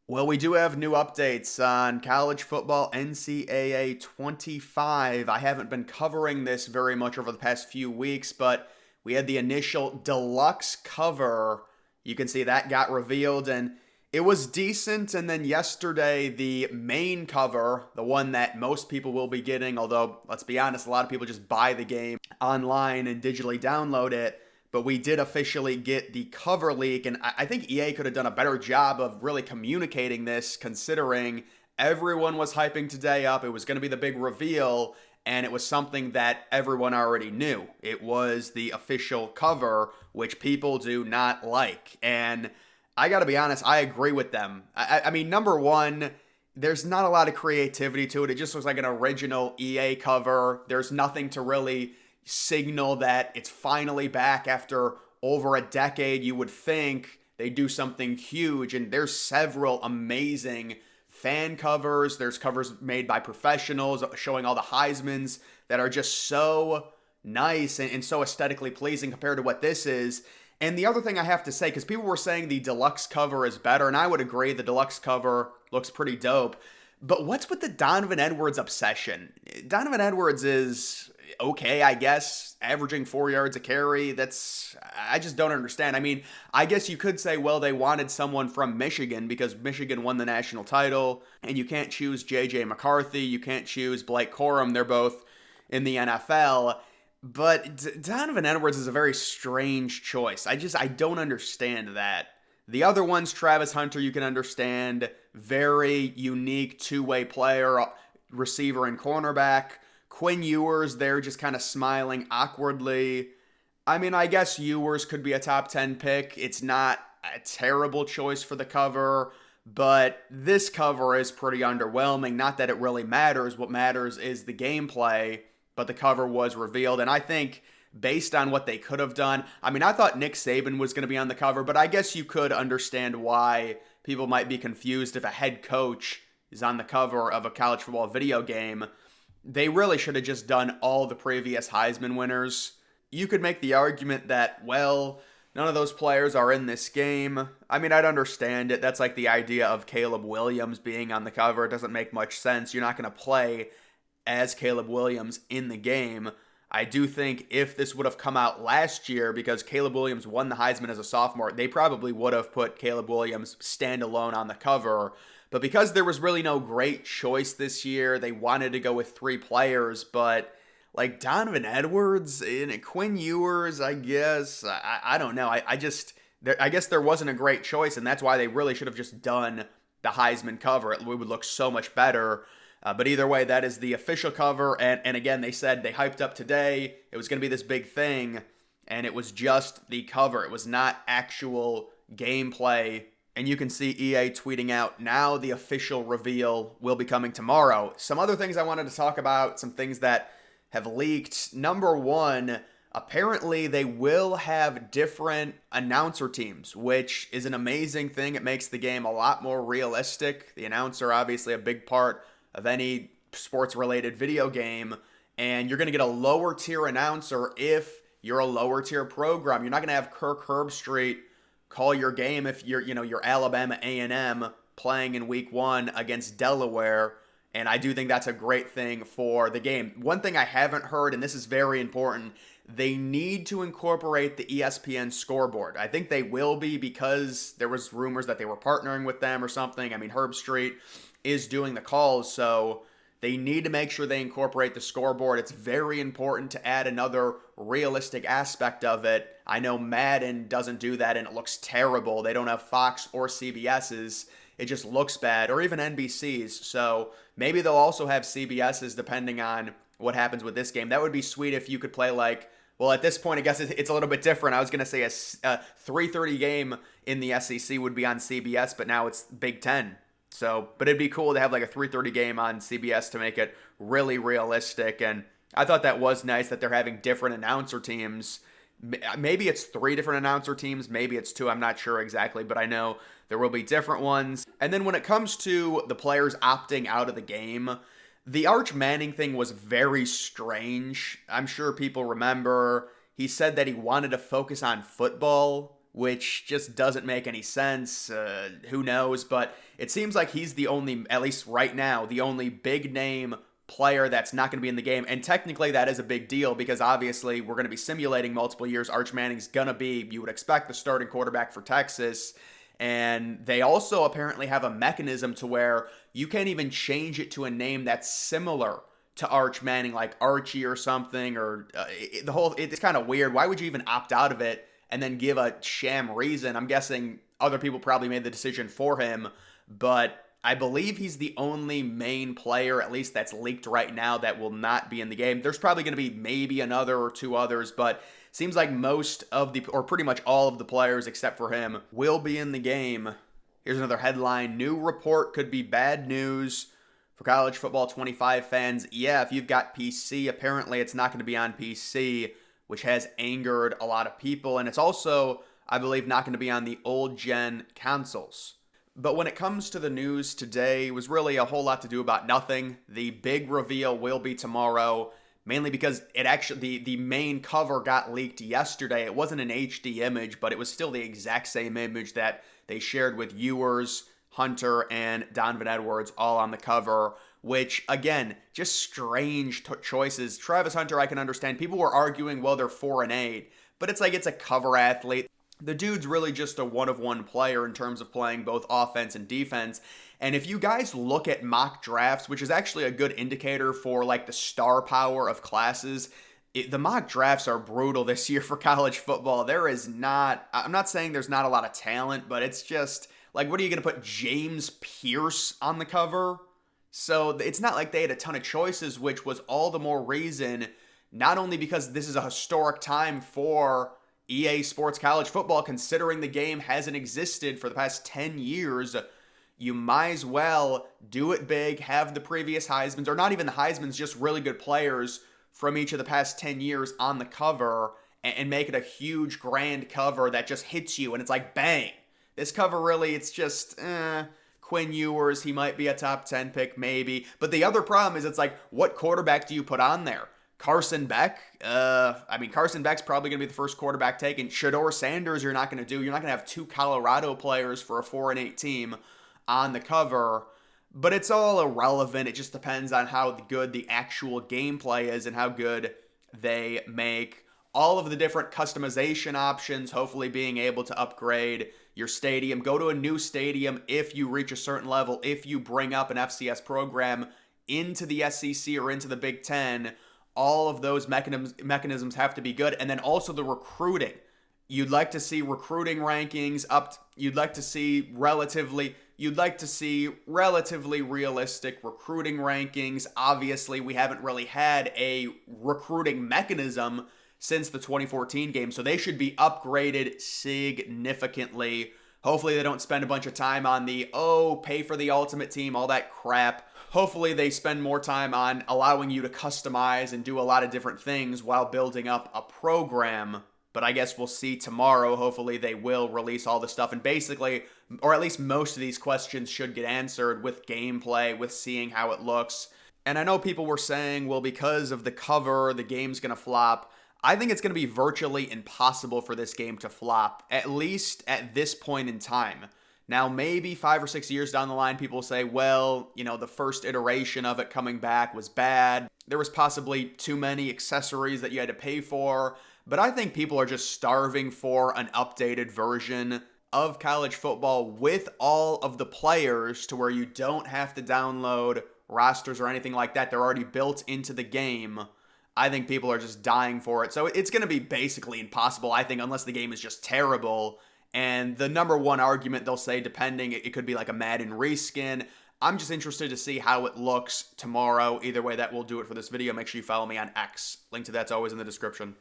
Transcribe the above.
Well, we do have new updates on college football NCAA 25. I haven't been covering this very much over the past few weeks, but we had the initial deluxe cover. You can see that got revealed, and it was decent. And then yesterday, the main cover, the one that most people will be getting, although let's be honest, a lot of people just buy the game online and digitally download it, but we did officially get the cover leak, and I think EA could have done a better job of really communicating this, considering everyone was hyping today up. It was going to be the big reveal, and it was something that everyone already knew. It was the official cover, which people do not like. And I got to be honest, I agree with them. I mean, number one, there's not a lot of creativity to it. It just looks like an original EA cover. There's nothing to really signal that it's finally back after over a decade. You would think they do something huge, and there's several amazing fan covers. There's covers made by professionals showing all the Heismans that are just so nice and so aesthetically pleasing compared to what this is. And the other thing I have to say, because people were saying the deluxe cover is better, and I would agree the deluxe cover looks pretty dope. But what's with the Donovan Edwards obsession? Donovan Edwards is okay, I guess, averaging 4 yards a carry. I just don't understand. I mean, I guess you could say, well, they wanted someone from Michigan because Michigan won the national title, and you can't choose J.J. McCarthy. You can't choose Blake Corum. They're both in the NFL. But Donovan Edwards is a very strange choice. I don't understand that. The other ones, Travis Hunter, you can understand. Very unique two-way player, receiver and cornerback. Quinn Ewers there just kind of smiling awkwardly. I mean, I guess Ewers could be a top 10 pick. It's not a terrible choice for the cover, but this cover is pretty underwhelming. Not that it really matters. What matters is the gameplay, but the cover was revealed, and I think based on what they could have done, I mean, I thought Nick Saban was going to be on the cover, but I guess you could understand why people might be confused if a head coach is on the cover of a college football video game. They really should have just done all the previous Heisman winners. You could make the argument that, well, none of those players are in this game. I mean, I'd understand it. That's like the idea of Caleb Williams being on the cover. It doesn't make much sense. You're not going to play as Caleb Williams in the game. I do think if this would have come out last year, because Caleb Williams won the Heisman as a sophomore, they probably would have put Caleb Williams standalone on the cover. But because there was really no great choice this year, they wanted to go with three players. But like Donovan Edwards and Quinn Ewers, I guess, I don't know. I guess there wasn't a great choice, and that's why they really should have just done the Heisman cover. It would look so much better. But either way, that is the official cover. And again, they said they hyped up today. It was going to be this big thing. And it was just the cover. It was not actual gameplay. And you can see EA tweeting out, now the official reveal will be coming tomorrow. Some other things I wanted to talk about, some things that have leaked. Number one, apparently they will have different announcer teams, which is an amazing thing. It makes the game a lot more realistic. The announcer, obviously a big part of any sports-related video game, and you're going to get a lower-tier announcer if you're a lower-tier program. You're not going to have Kirk Herbstreit call your game if you're Alabama A&M playing in week 1 against Delaware, and I do think that's a great thing for the game. One thing I haven't heard, and this is very important, they need to incorporate the ESPN scoreboard. I think they will be because there was rumors that they were partnering with them or something. I mean, Herbstreit is doing the calls, so they need to make sure they incorporate the scoreboard. It's very important to add another realistic aspect of it. I know Madden doesn't do that, and it looks terrible. They don't have Fox or CBS's. It just looks bad, or even NBC's. So maybe they'll also have CBS's depending on what happens with this game. That would be sweet if you could play like, well, at this point, I guess it's a little bit different. I was going to say a 3:30 game in the SEC would be on CBS, but now it's Big Ten. So, but it'd be cool to have like a 3:30 game on CBS to make it really realistic. And I thought that was nice that they're having different announcer teams. Maybe it's 3 different announcer teams. Maybe it's 2. I'm not sure exactly, but I know there will be different ones. And then when it comes to the players opting out of the game, the Arch Manning thing was very strange. I'm sure people remember he said that he wanted to focus on football, which just doesn't make any sense. Who knows? But it seems like he's the only, at least right now, the only big name player that's not going to be in the game. And technically that is a big deal because obviously we're going to be simulating multiple years. Arch Manning's going to be, you would expect, the starting quarterback for Texas. And they also apparently have a mechanism to where you can't even change it to a name that's similar to Arch Manning, like Archie or something, or it's kind of weird. Why would you even opt out of it and then give a sham reason? I'm guessing other people probably made the decision for him, but I believe he's the only main player, at least that's leaked right now, that will not be in the game. There's probably going to be maybe another or two others, but seems like most of the, or pretty much all of the players except for him, will be in the game. Here's another headline. New report could be bad news for College Football 25 fans. Yeah, if you've got PC, apparently it's not going to be on PC, which has angered a lot of people. And it's also, I believe, not going to be on the old gen consoles. But when it comes to the news today, it was really a whole lot to do about nothing. The big reveal will be tomorrow, mainly because it actually, the main cover got leaked yesterday. It wasn't an HD image, but it was still the exact same image that they shared with Ewers, Hunter, and Donovan Edwards all on the cover, which, again, just strange choices. Travis Hunter, I can understand. People were arguing, well, they're 4-8, but it's like it's a cover athlete. The dude's really just a one-of-one player in terms of playing both offense and defense. And if you guys look at mock drafts, which is actually a good indicator for like the star power of classes, the mock drafts are brutal this year for college football. There is not, I'm not saying there's not a lot of talent, but it's just like, what are you going to put James Pierce on the cover? So it's not like they had a ton of choices, which was all the more reason, not only because this is a historic time for EA Sports College Football, considering the game hasn't existed for the past 10 years, you might as well do it big, have the previous Heismans, or not even the Heismans, just really good players from each of the past 10 years on the cover, and make it a huge grand cover that just hits you, and it's like, bang. This cover really, it's just, Quinn Ewers, he might be a top 10 pick, maybe. But the other problem is it's like, what quarterback do you put on there? Carson Beck? Carson Beck's probably going to be the first quarterback taken. Shedeur Sanders, you're not going to do. You're not going to have two Colorado players for a 4-8 team on the cover. But it's all irrelevant. It just depends on how good the actual gameplay is and how good they make all of the different customization options, hopefully being able to upgrade your stadium. Go to a new stadium if you reach a certain level, if you bring up an FCS program into the SEC or into the Big Ten. All of those mechanisms have to be good. And then also the recruiting. You'd like to see recruiting rankings up. You'd like to see relatively realistic recruiting rankings. Obviously, we haven't really had a recruiting mechanism since the 2014 game, so they should be upgraded significantly. Hopefully they don't spend a bunch of time on the, pay for the ultimate team, all that crap. Hopefully they spend more time on allowing you to customize and do a lot of different things while building up a program. But I guess we'll see tomorrow. Hopefully they will release all the stuff. And basically, or at least most of these questions should get answered with gameplay, with seeing how it looks. And I know people were saying, well, because of the cover, the game's going to flop. I think it's going to be virtually impossible for this game to flop, at least at this point in time. Now, maybe 5 or 6 years down the line, people say, well, the first iteration of it coming back was bad. There was possibly too many accessories that you had to pay for. But I think people are just starving for an updated version of college football with all of the players to where you don't have to download rosters or anything like that. They're already built into the game. I think people are just dying for it. So it's going to be basically impossible, I think, unless the game is just terrible. And the number one argument they'll say, depending, it could be like a Madden reskin. I'm just interested to see how it looks tomorrow. Either way, that will do it for this video. Make sure you follow me on X. Link to that's always in the description.